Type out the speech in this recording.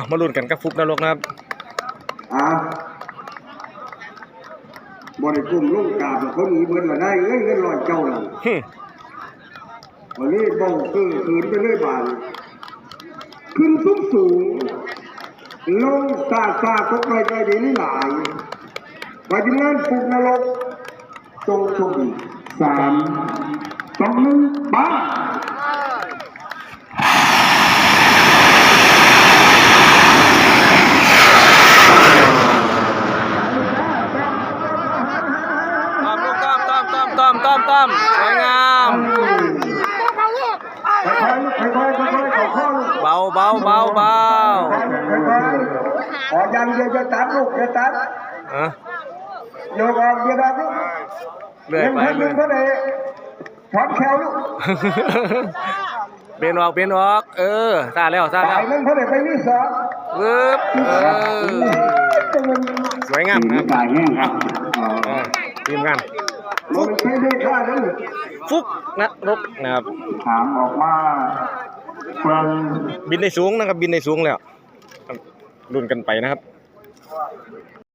มาลุ้นกันกับฟุกนรกนะครับบริกรมลูกกาบเขาหนีเบิดละได้เงินลอยเจ้าหลังวันนี้บ้องคืนไปเรื่อยบานขึ้นสูงลงซาตกไกลดีนี่หลายไปที่นั่นฟุกนรกจงชม3 2 1บ้าต้อมสวยงามเบาขอยันเยอะตัดลูกจะตัดโยกออกเยอะตัดลูกเลื่อยไปเลยถอนแขวลูกเบนออกซาแล้วมันเขาได้ไปนี่สองสวยงามครับทีมงานฟุกนรกนะครับถามออกมาบินในสูงนะครับบินในสูงแล้วลุ้นกันไปนะครับ